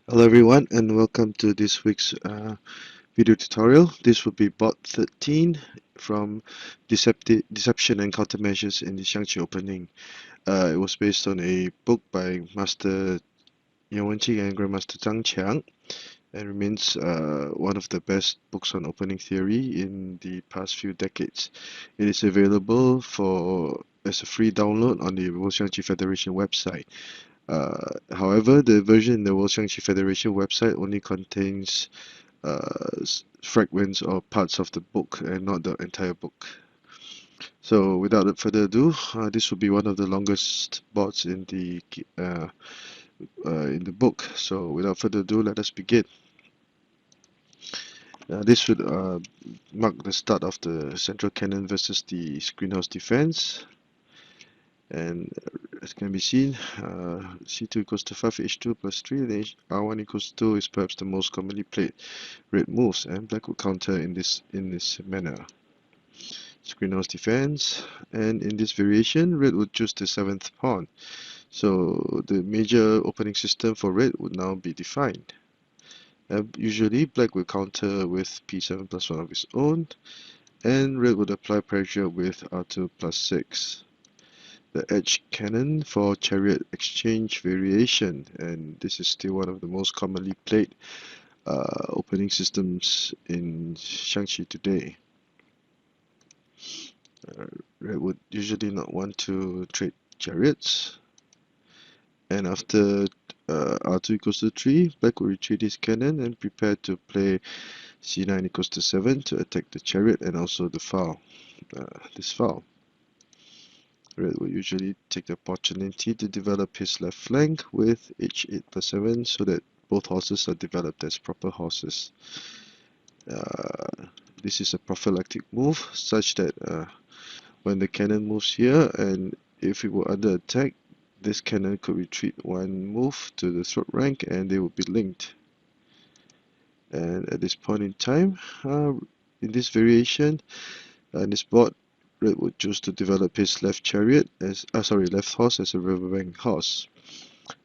Hello everyone and welcome to this week's video tutorial. This will be bot 13 from Deception and Countermeasures in the Xiangqi opening. It was based on a book by Master Xiangqi and Grandmaster Zhang Qiang and remains one of the best books on opening theory in the past few decades. It is available as a free download on the World Xiangqi Federation website. However, the version in the World Xiangqi Federation website only contains fragments or parts of the book and not the entire book. So without further ado, this will be one of the longest bots in the book. So without further ado, let us begin. This would mark the start of the central cannon versus the screenhouse defense. And as can be seen, C2 equals to 5, H2 plus 3, and R1 equals to 2 is perhaps the most commonly played red moves, and black would counter in this manner. Screenhouse defense, and in this variation, red would choose the 7th pawn. So the major opening system for red would now be defined. Usually, black will counter with P7+1 of its own, and red would apply pressure with R2 plus 6. The edge cannon for Chariot exchange variation, and this is still one of the most commonly played opening systems in Xiangqi today. Red would usually not want to trade chariots, and after R2 equals to 3, black will retreat his cannon and prepare to play C9 equals to 7 to attack the chariot and also the fowl, this fowl. Red will usually take the opportunity to develop his left flank with H8 plus 7 so that both horses are developed as proper horses. This is a prophylactic move such that when the cannon moves here and if it were under attack, this cannon could retreat one move to the throat rank and they would be linked. And at this point in time, in this variation, in this board, red would choose to develop his left left horse as a riverbank horse.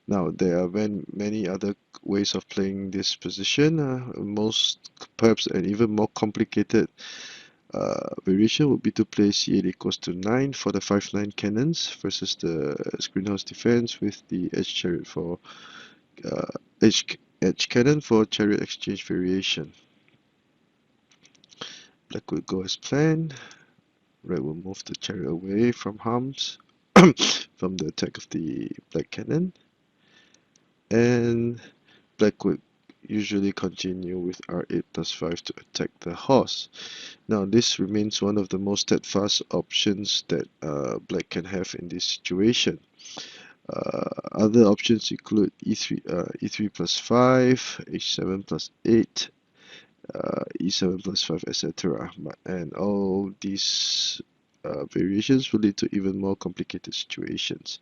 Now there are many other ways of playing this position. Most perhaps an even more complicated variation would be to play C8 equals to 9 for the 5-9 cannons versus the screenhouse defense with the edge chariot for edge cannon for chariot exchange variation. Black will go as planned. Red will move the chariot away from harms from the attack of the black cannon, and black would usually continue with R8 plus 5 to attack the horse. Now this remains one of the most steadfast options that black can have in this situation. Other options include E3 plus 5, H7 plus 8, E7 plus 5, etc. And all these variations will lead to even more complicated situations.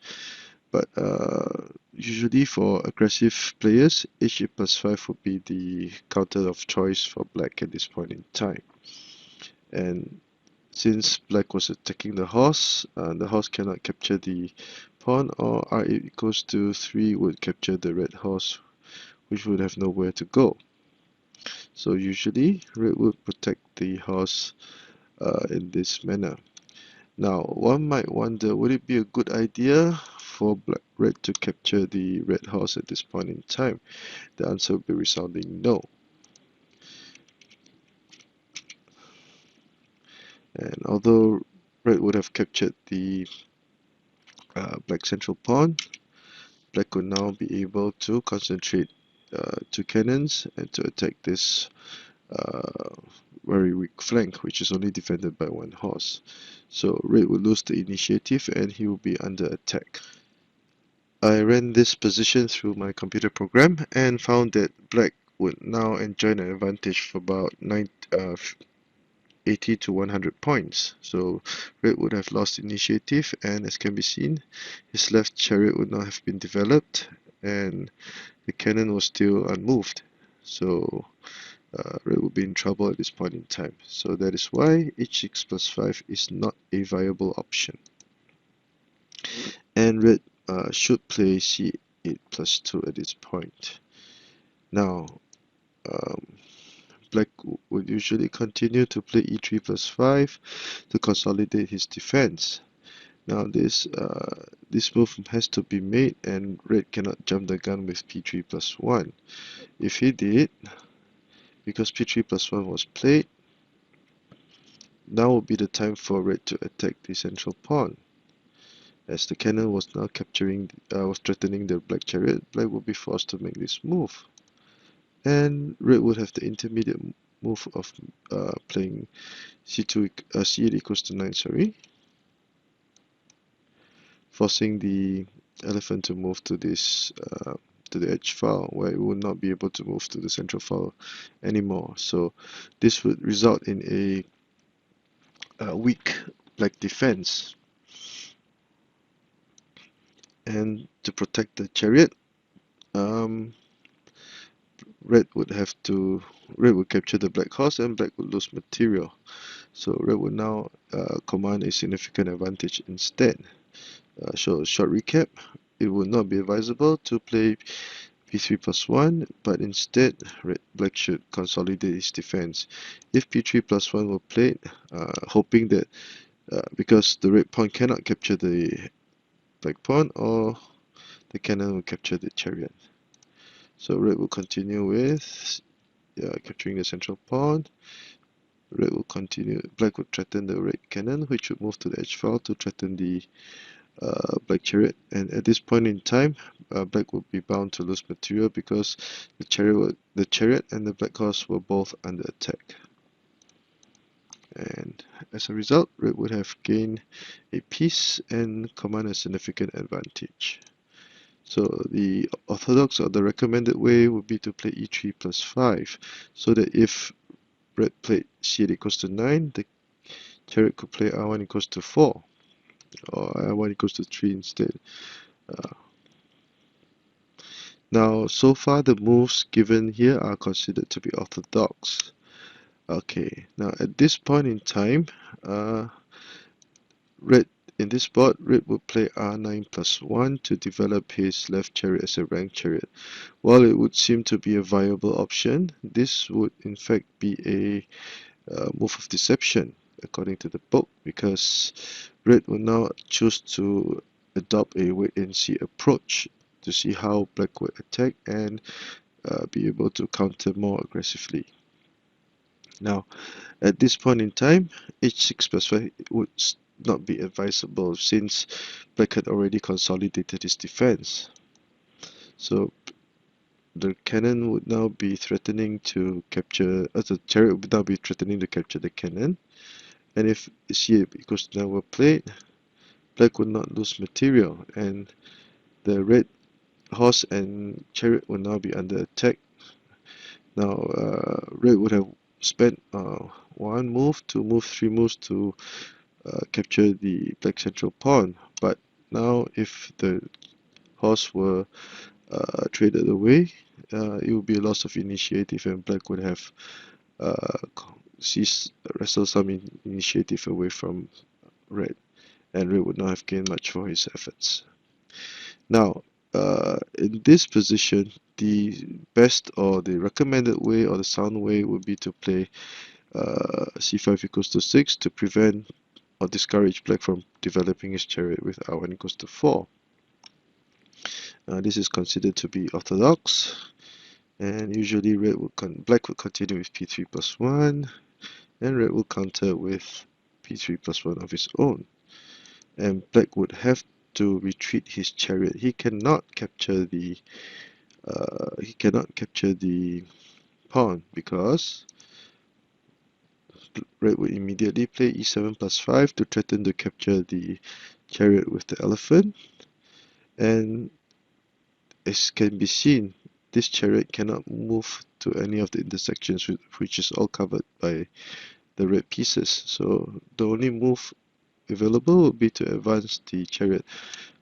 But usually for aggressive players, H8 plus 5 would be the counter of choice for black at this point in time. And since black was attacking the horse cannot capture the pawn, or R8 equals to 3 would capture the red horse, which would have nowhere to go. So usually red would protect the horse in this manner. Now one might wonder, would it be a good idea for red to capture the red horse at this point in time? The answer would be resounding no. And although red would have captured the black central pawn, black would now be able to concentrate two cannons and to attack this very weak flank, which is only defended by one horse. So red will lose the initiative and he will be under attack. I ran this position through my computer program and found that black would now enjoy an advantage for about 80 to 100 points. So red would have lost initiative, and as can be seen, his left chariot would not have been developed and the cannon was still unmoved. So red would be in trouble at this point in time. So that is why H6 plus 5 is not a viable option. And red should play C8 plus 2 at this point. Now, black would usually continue to play e3+5 to consolidate his defense. Now this move has to be made, and red cannot jump the gun with p3+1. If he did, because p3+1 was played, now would be the time for red to attack the central pawn. As the cannon was now was threatening the black chariot, black would be forced to make this move. And red would have the intermediate move of playing c8 equals to 9, forcing the elephant to move to this to the edge file, where it would not be able to move to the central file anymore. So this would result in a weak black defense. And to protect the chariot, red would capture the black horse, and black would lose material. So red would now command a significant advantage instead. So short recap, it would not be advisable to play p3+1, but instead black should consolidate his defense. If p3+1 were played, hoping that because the red pawn cannot capture the black pawn, or the cannon will capture the chariot. So red will continue with capturing the central pawn. Red will continue. Black would threaten the red cannon, which would move to the edge file to threaten the black chariot. And at this point in time, black would be bound to lose material because the chariot and the black horse were both under attack. And as a result, red would have gained a piece and command a significant advantage. So the orthodox or the recommended way would be to play e3+5, so that if red played c8 equals to 9, the chariot could play r1 equals to 4, or r1 equals to 3 instead. Now, so far the moves given here are considered to be orthodox. Okay, now at this point in time, in this spot, red would play r9+1 to develop his left chariot as a rank chariot. While it would seem to be a viable option, this would in fact be a move of deception according to the book, because red will now choose to adopt a wait-and-see approach to see how black would attack and be able to counter more aggressively. Now, at this point in time, h6+5 would not be advisable, since black had already consolidated his defense. So the cannon would now be threatening to capture, the chariot would now be threatening to capture the cannon. And if c8 equals to 9 were played, black would not lose material, and the red horse and chariot will now be under attack. Now red would have spent 1 move, 2 moves, 3 moves to capture the black central pawn, but now if the horse were traded away, it would be a loss of initiative, and black would have wrestled some initiative away from red, and red would not have gained much for his efforts. Now, in this position, the best or the recommended way or the sound way would be to play c5 equals to 6 to prevent or discourage black from developing his chariot with r1 equals to 4. This is considered to be orthodox, and usually black would continue with p3+1, and red will counter with p3+1 of his own. And black would have to retreat his chariot. He cannot capture the pawn, because red would immediately play e7+5 to threaten to capture the chariot with the elephant. And as can be seen, this chariot cannot move to any of the intersections, which is all covered by the red pieces. So the only move available would be to advance the chariot,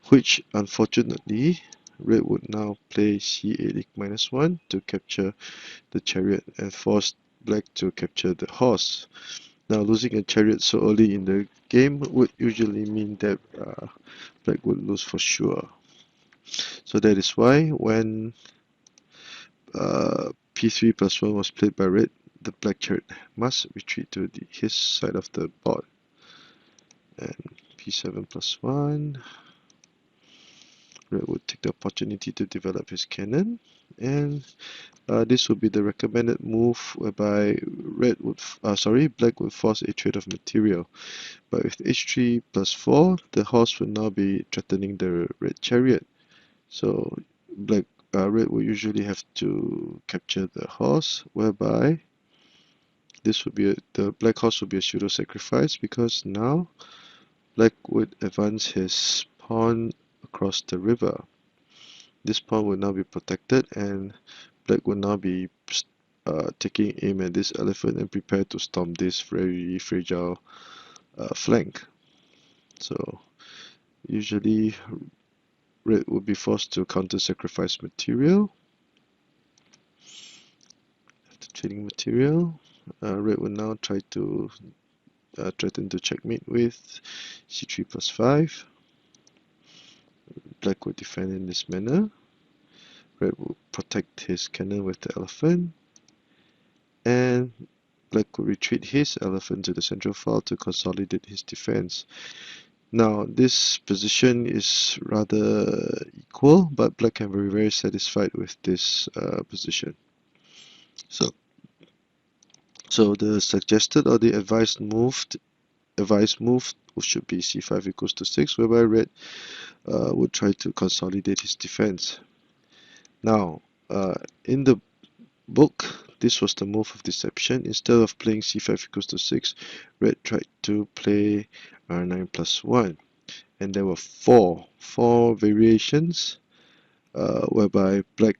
which unfortunately red would now play c8 -1 to capture the chariot and force black to capture the horse. Now, losing a chariot so early in the game would usually mean that black would lose for sure. So that is why when P3+1 was played by red, the black chariot must retreat to his side of the board. And P7+1, red would take the opportunity to develop his cannon, and this would be the recommended move, whereby black would force a trade of material. But with H3+4, the horse will now be threatening the red chariot. So red will usually have to capture the horse, whereby this would be the black horse would be a pseudo sacrifice, because now black would advance his pawn across the river. This pawn will now be protected, and black will now be taking aim at this elephant and prepare to storm this very fragile flank. So usually red would be forced to counter sacrifice material. After trading material, red will now try to threaten to checkmate with C3+5. Black will defend in this manner. Red will protect his cannon with the elephant, and black will retreat his elephant to the central file to consolidate his defense. Now this position is rather equal, but black can be very satisfied with this position. So the suggested or the advised move should be c5 equals to 6, whereby red would try to consolidate his defense. Now, in the book, this was the move of deception. Instead of playing c5 equals to 6, red tried to play r9+1, and there were four variations whereby black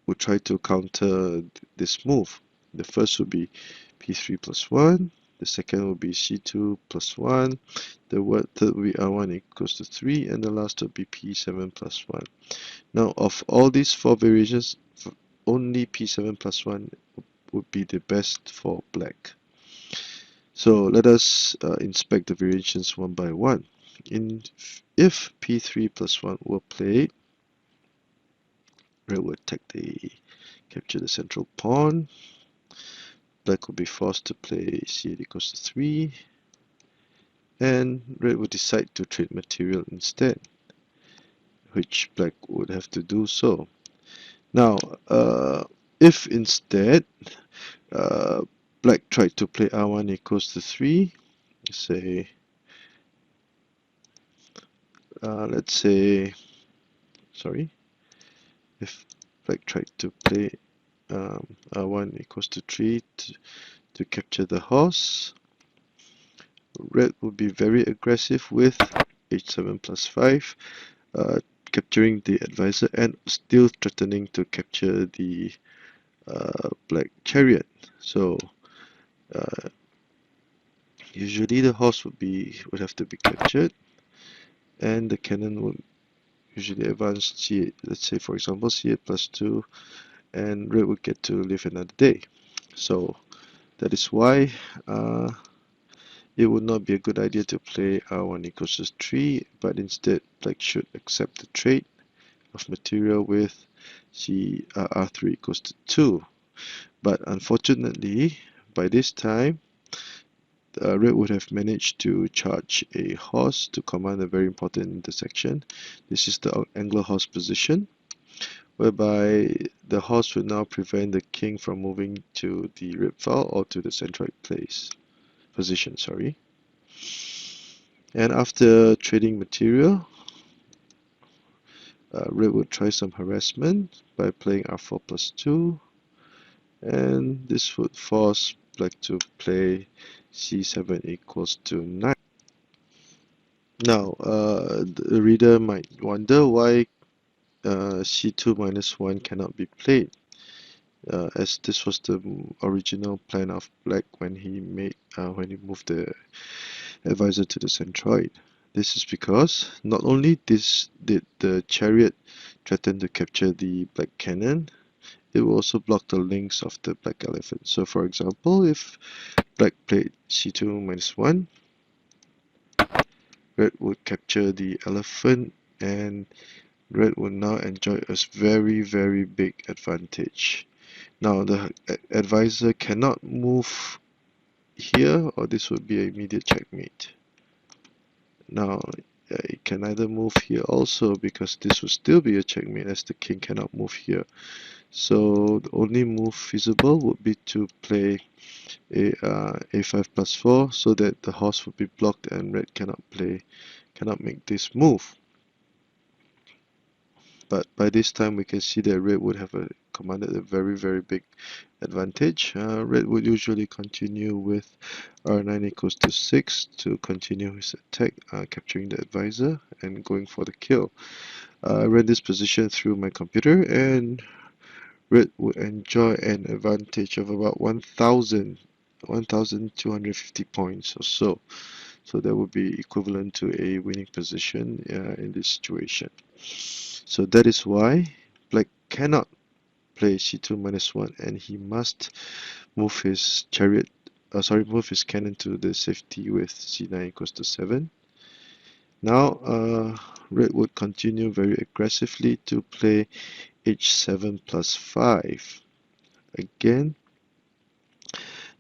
would try to counter this move. The first would be p3+1, the second would be c2+1, the third would be r1 equals to 3, and the last would be p7+1. Now, of all these four variations, only p7+1 would be the best for black. So let us inspect the variations one by one. If p3+1 were played, red would capture the central pawn. Black would be forced to play c8 equals to 3, and red would decide to trade material instead, which black would have to do so. Now, if instead black tried to play r1 equals to 3, say, let's say, if black tried to play r1 equals to 3 to capture the horse, red would be very aggressive with h7+5, capturing the advisor and still threatening to capture the black chariot. So usually the horse would have to be captured, and the cannon would usually advance c8, let's say for example c8+2, and red would get to live another day. So that is why it would not be a good idea to play r1 equals to 3, but instead black should accept the trade of material with r3 equals to 2. But unfortunately, by this time, red would have managed to charge a horse to command a very important intersection. This is the angler horse position, whereby the horse would now prevent the king from moving to the rib file or to the centroid position. And after trading material, red would try some harassment by playing r4+2, and this would force black to play c7 equals to 9. Now, the reader might wonder why c2-1 cannot be played, as this was the original plan of black when he moved the advisor to the centroid. This is because not only did the chariot threaten to capture the black cannon, it will also block the links of the black elephant. So for example, if black played c2-1, red would capture the elephant, and red would now enjoy a very big advantage. Now the advisor cannot move here, or this would be an immediate checkmate. Now it can either move here also, because this would still be a checkmate as the king cannot move here. So the only move feasible would be to play a5+4, so that the horse would be blocked and red cannot make this move. But by this time we can see that red would have commanded a very big advantage. Red would usually continue with r9 equals to 6 to continue his attack, capturing the advisor and going for the kill. I ran this position through my computer, and red would enjoy an advantage of about 1,250 points or so. So that would be equivalent to a winning position in this situation. So that is why black cannot play c2-1, and he must move his chariot, move his cannon to the safety with c9 equals to 7. Now red would continue very aggressively to play h7+5. Again,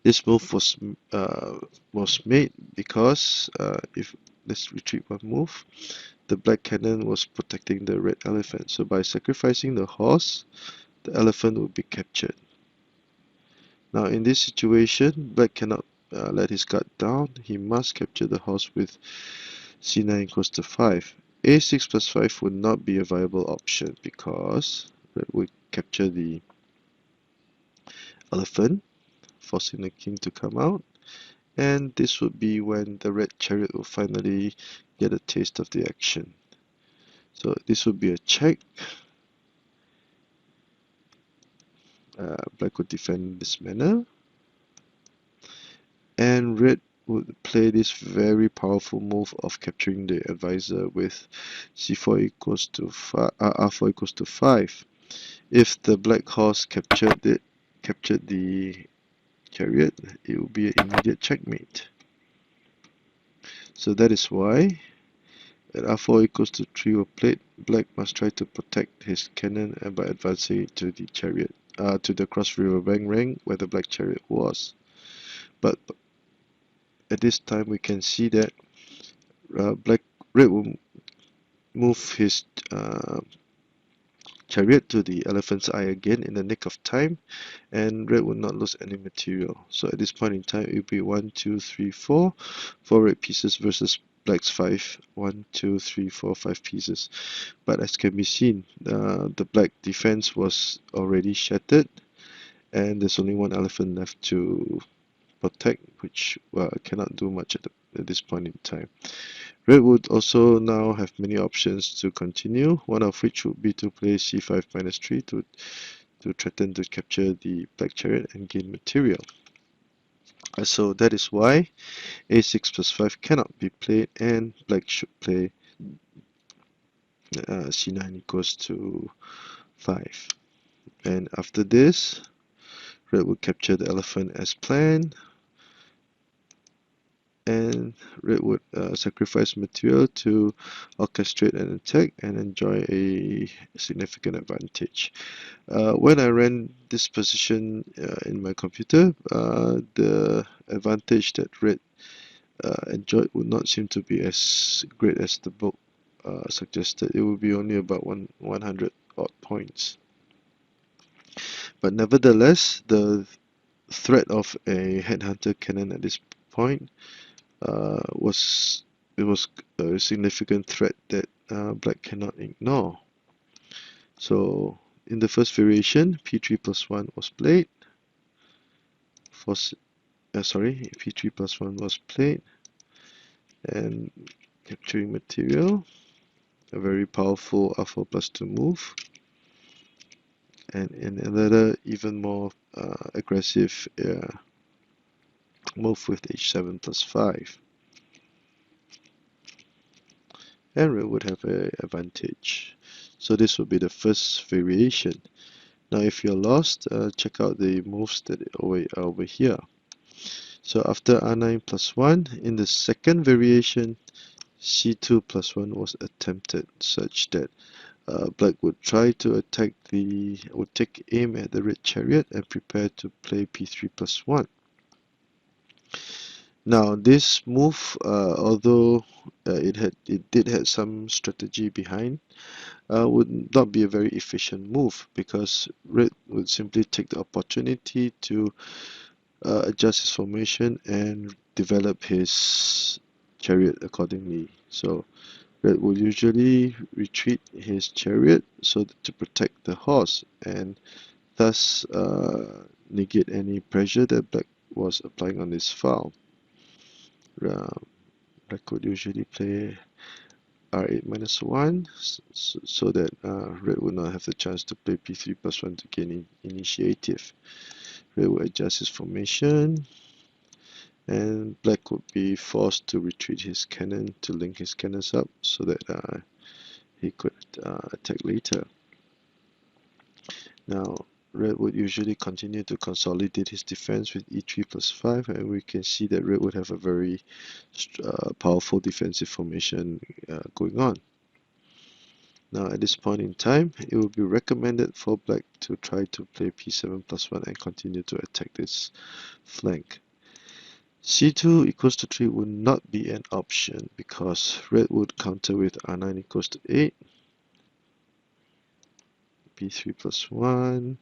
this move was made because if let's retreat one move, the black cannon was protecting the red elephant. So by sacrificing the horse, the elephant will be captured. Now in this situation, black cannot let his guard down. He must capture the horse with c9 equals to 5. a6+5 would not be a viable option because red would capture the elephant, forcing the king to come out, and this would be when the red chariot will finally get a taste of the action. So this would be a check. Black would defend in this manner, and red would play this very powerful move of capturing the advisor with c4 equals to 5, r4 equals to 5. If the black horse captured the chariot, it would be an immediate checkmate. So that is why at r4 equals to 3 or plate, black must try to protect his cannon by advancing it to the chariot, to the cross riverbank rank where the black chariot was. But at this time we can see that red will move his chariot to the elephant's eye again in the nick of time, and red will not lose any material. So at this point in time it will be 1, 2, 3, 4 red pieces versus black's 5, 1, 2, 3, 4, 5 pieces. But as can be seen, the black defense was already shattered, and there's only one elephant left to protect, which cannot do much at this point in time. Red would also now have many options to continue, one of which would be to play c5-3 to threaten to capture the black chariot and gain material. So that is why a6+5 cannot be played, and black should play c9 equals to 5. And after this, red will capture the elephant as planned, and red would sacrifice material to orchestrate an attack and enjoy a significant advantage. When I ran this position in my computer, the advantage that red enjoyed would not seem to be as great as the book suggested. It would be only about 100 odd points. But nevertheless, the threat of a headhunter cannon at this point was a significant threat that black cannot ignore. So in the first variation, p3+1 was played. p3+1 was played, and capturing material, a very powerful r4+2 move, and in another even more aggressive move with h7+5. And red would have an advantage. So this would be the first variation. Now if you're lost, check out the moves that are over here. So after r9+1, in the second variation, c2+1 was attempted, such that Black would try to attack would take aim at the red chariot and prepare to play p3+1. Now this move, although it did have some strategy behind, would not be a very efficient move, because red would simply take the opportunity to adjust his formation and develop his chariot accordingly. So red will usually retreat his chariot to protect the horse, and thus negate any pressure that black was applying on this file. Black would usually play r8-1 so that red would not have the chance to play p3+1 to gain initiative. Red will adjust his formation, and black would be forced to retreat his cannon to link his cannons up so that he could attack later. Now red would usually continue to consolidate his defense with e3+5, and we can see that red would have a very powerful defensive formation going on. Now at this point in time, it would be recommended for black to try to play p7+1 and continue to attack this flank. c2 equals to 3 would not be an option, because red would counter with r9 equals to 8, p3+1.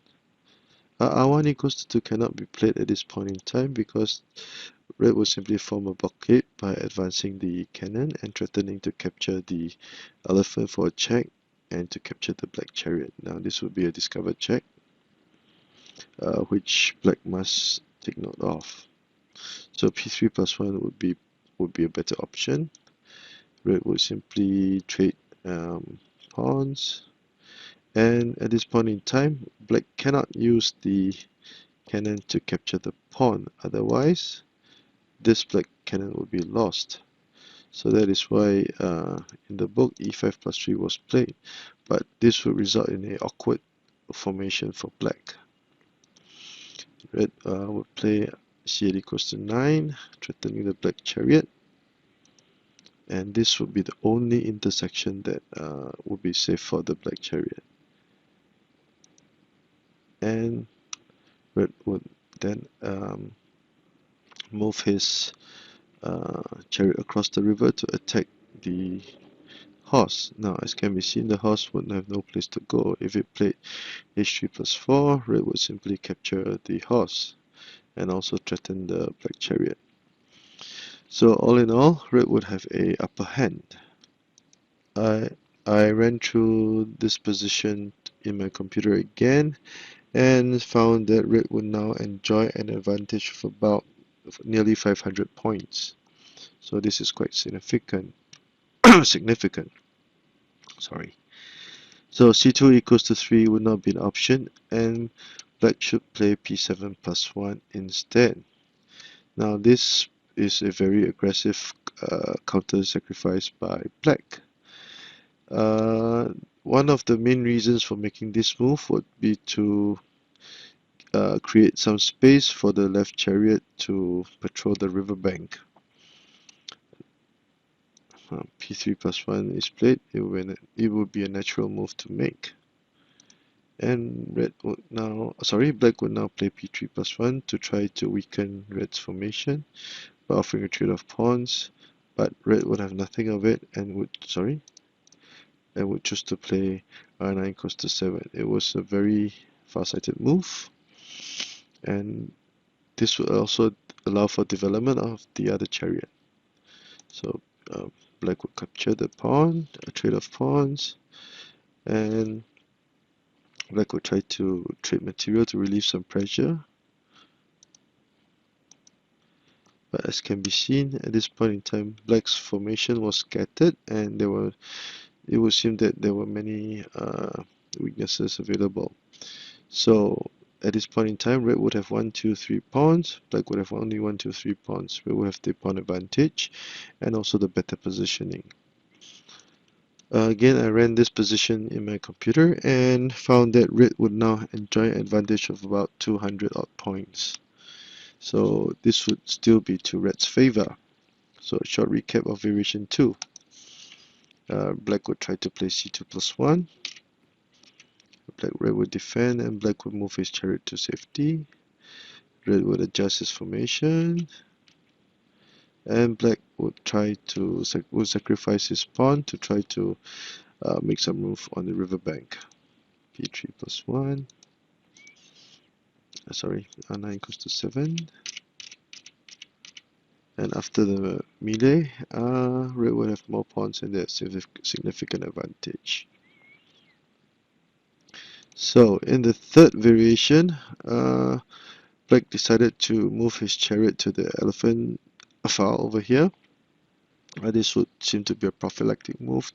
r1 equals to 2 cannot be played at this point in time, because red will simply form a blockade by advancing the cannon and threatening to capture the elephant for a check and to capture the black chariot. Now this would be a discovered check, which black must take note of. So p3+1 would be a better option. Red would simply trade pawns, and at this point in time, black cannot use the cannon to capture the pawn, otherwise this black cannon would be lost. So that is why in the book e5+3 was played, but this would result in an awkward formation for black. Red would play c8 equals to 9, threatening the black chariot, and this would be the only intersection that would be safe for the black chariot. And red would then move his chariot across the river to attack the horse. Now as can be seen, the horse would have no place to go. If it played h3+4, red would simply capture the horse and also threaten the black chariot. So all in all, red would have a upper hand. I ran through this position in my computer again and found that red would now enjoy an advantage of about nearly 500 points. So this is quite significant. Sorry. So c2 equals to 3 would not be an option, and black should play p7+1 instead. Now this is a very aggressive counter sacrifice by black. One of the main reasons for making this move would be to create some space for the left chariot to patrol the riverbank. p3+1 is played. It would be a natural move to make. And black would now play p3+1 to try to weaken red's formation by offering a trade of pawns, but red would have nothing of it and would choose to play r9 equals to 7. It was a very far-sighted move, and this would also allow for development of the other chariot. So black would capture the pawn, a trade of pawns, and black would try to trade material to relieve some pressure. But as can be seen, at this point in time, black's formation was scattered, and it would seem that there were many weaknesses available. So at this point in time, red would have 1, 2, 3 pawns, black would have only 1, 2, 3 pawns. Red would have the pawn advantage and also the better positioning. Again, I ran this position in my computer and found that red would now enjoy an advantage of about 200 odd points. So this would still be to red's favor. So a short recap of variation 2. Black would try to play c2+1. Red would defend, and Black would move his chariot to safety. Red would adjust his formation, and Black would try to sacrifice his pawn to try to make some move on the riverbank. P3+1. Sorry, 9 equals to 7. And after the melee, Red would have more pawns and that's significant advantage. So in the third variation, Black decided to move his chariot to the elephant file over here. This would seem to be a prophylactic move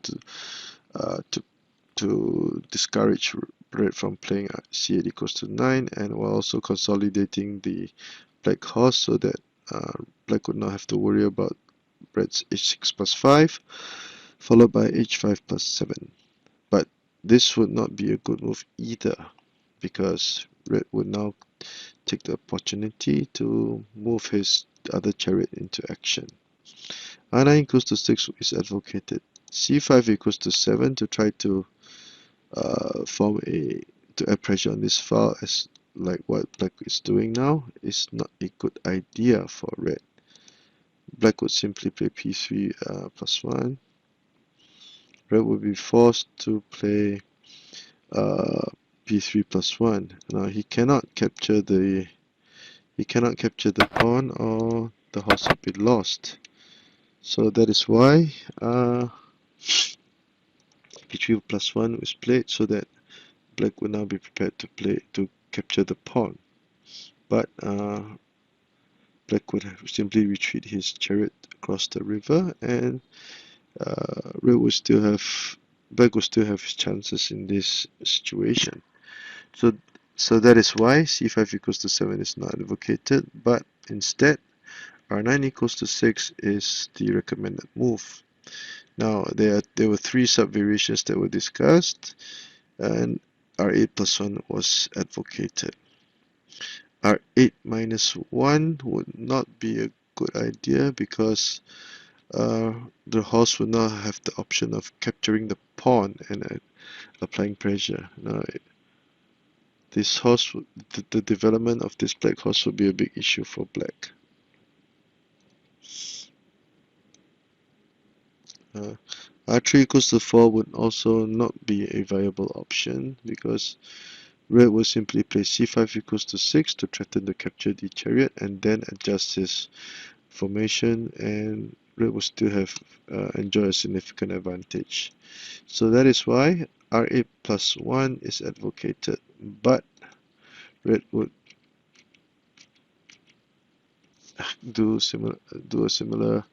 to discourage Red from playing c8 equals to 9, and while also consolidating the Black horse so that Black would not have to worry about Red's h6+5 followed by h5+7. But this would not be a good move either, because Red would now take the opportunity to move his other chariot into action. R9 equals to 6 is advocated. C5 equals to 7 to try to add pressure on this file, as like what Black is doing now, is not a good idea for Red. Black would simply play p3+1. Red would be forced to play p3+1. Now he cannot capture the pawn, or the horse will be lost. So that is why p3+1 was played, so that Black would now be prepared to capture the pawn. But Black would simply retreat his chariot across the river, and Black would still have his chances in this situation. So that is why c5 equals to 7 is not advocated, but instead r9 equals to 6 is the recommended move. Now there were 3 sub-variations that were discussed, and r8+1 was advocated. r8-1 would not be a good idea, because the horse would not have the option of capturing the pawn and applying pressure. Now, this horse, the development of this Black horse would be a big issue for Black. R3 equals to 4 would also not be a viable option, because Red will simply play c5 equals to 6 to threaten to capture the chariot, and then adjust his formation, and Red will still have enjoy a significant advantage. So that is why r8+1 is advocated, but Red would do a similar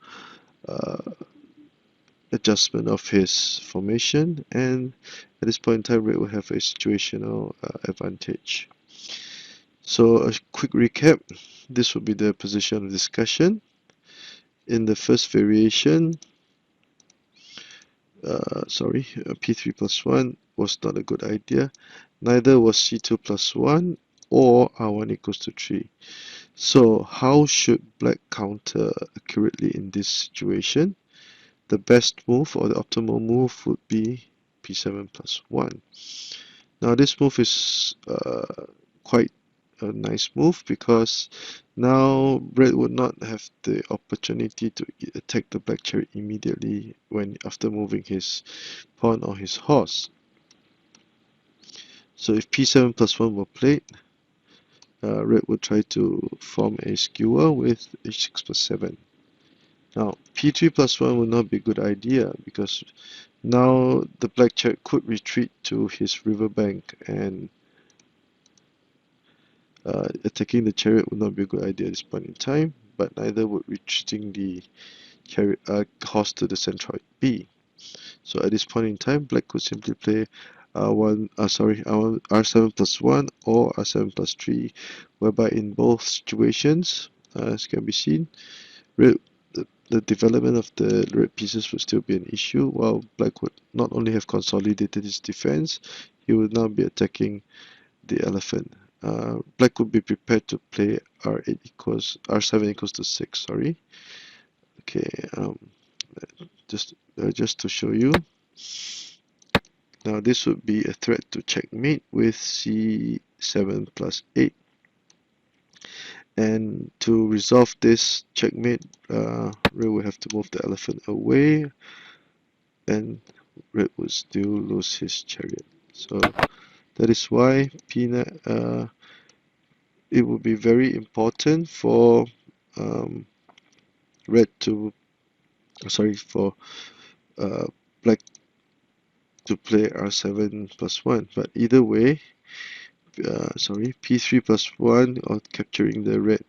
adjustment of his formation, and at this point in time Red will have a situational advantage. So a quick recap, this would be the position of discussion. In the first variation, p3+1 was not a good idea, neither was c2+1 or r1 equals to 3. So how should Black counter accurately in this situation? The best move, or the optimal move, would be p7+1. Now this move is quite a nice move, because now Red would not have the opportunity to attack the Black chariot immediately after moving his pawn or his horse. So if p7+1 were played, Red would try to form a skewer with h6+7. Now p3+1 would not be a good idea, because now the Black chariot could retreat to his riverbank, and attacking the chariot would not be a good idea at this point in time, but neither would retreating the chariot horse to the centroid B. So at this point in time, Black could simply play r7+1 or r7+3, whereby in both situations, as can be seen, the development of the red pieces would still be an issue, while Black would not only have consolidated his defense, he would now be attacking the elephant. Black would be prepared to play r7 equals to 6. Sorry. Okay. Just to show you. Now this would be a threat to checkmate with c7+8. And to resolve this checkmate, red will have to move the elephant away, and red would still lose his chariot. So that is why it would be very important for red to, sorry, for black to play r7+1. But either way, p3+1 or capturing the red,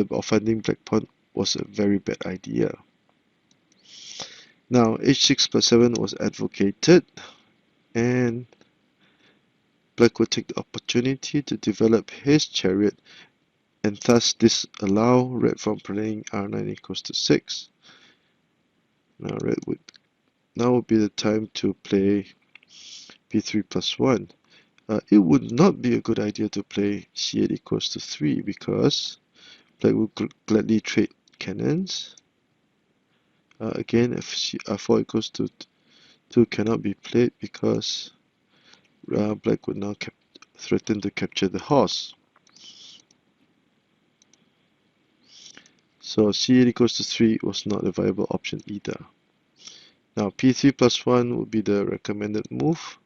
or finding black pawn was a very bad idea. Now h6+7 was advocated, and black would take the opportunity to develop his chariot and thus disallow red from playing r9 equals to 6. Now now would be the time to play p3+1. It would not be a good idea to play c8 equals to 3 because black would gladly trade cannons. Again, f4 equals to 2 cannot be played because black would now threaten to capture the horse. So c8 equals to 3 was not a viable option either. Now p3+1 would be the recommended move,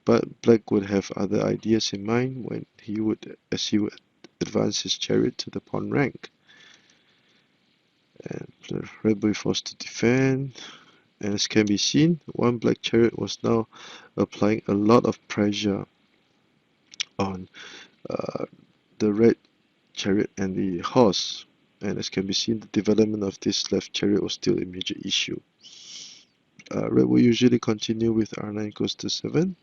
but black would have other ideas in mind as he would advance his chariot to the pawn rank. And red will be forced to defend. And as can be seen, one black chariot was now applying a lot of pressure on the red chariot and the horse. And as can be seen, the development of this left chariot was still a major issue. Red will usually continue with r9 equals to 7,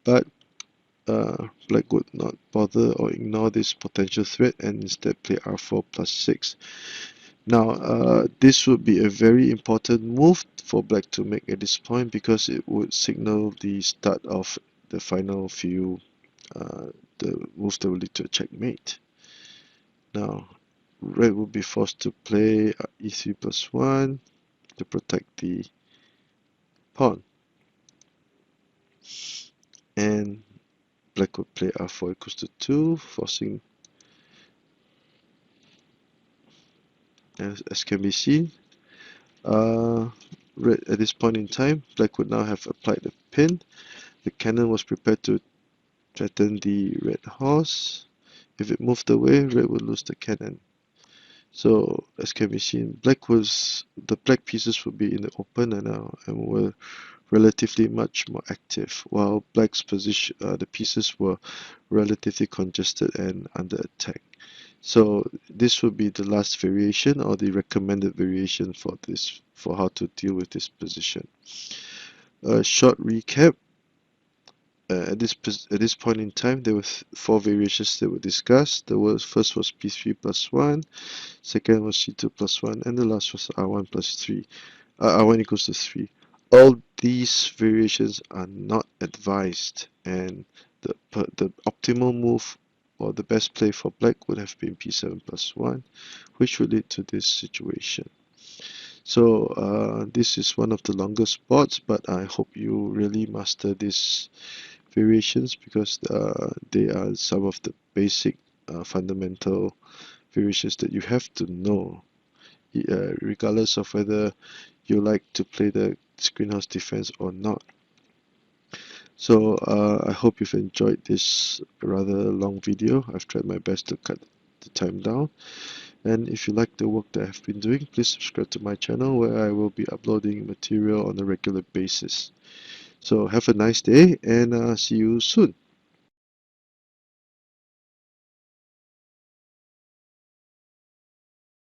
but black would not bother or ignore this potential threat and instead play r4+6. Now, this would be a very important move for black to make at this point because it would signal the start of the final few the moves that will lead to a checkmate. Now, red will be forced to play e3+1 to protect the pawn, and black would play r4 equals to 2, forcing, as can be seen, red at this point in time, black would now have applied the pin. The cannon was prepared to threaten the red horse. If it moved away, red would lose the cannon. So as can be seen, the black pieces would be in the open and were relatively much more active, while black's position, the pieces were relatively congested and under attack. So this would be the last variation or the recommended variation for how to deal with this position. A short recap. At this point in time, there were 4 variations that were discussed. First was p3+1, second was c2+1, and the last was r1+3. R1 equals to 3. All these variations are not advised, and the optimal move or the best play for black would have been p7+1, which would lead to this situation. So this is one of the longest spots, but I hope you really master these variations because they are some of the basic fundamental variations that you have to know, regardless of whether you like to play the screen house defense or not. So I hope you've enjoyed this rather long video. I've tried my best to cut the time down, and if you like the work that I've been doing, please subscribe to my channel where I will be uploading material on a regular basis. So have a nice day, and see you soon.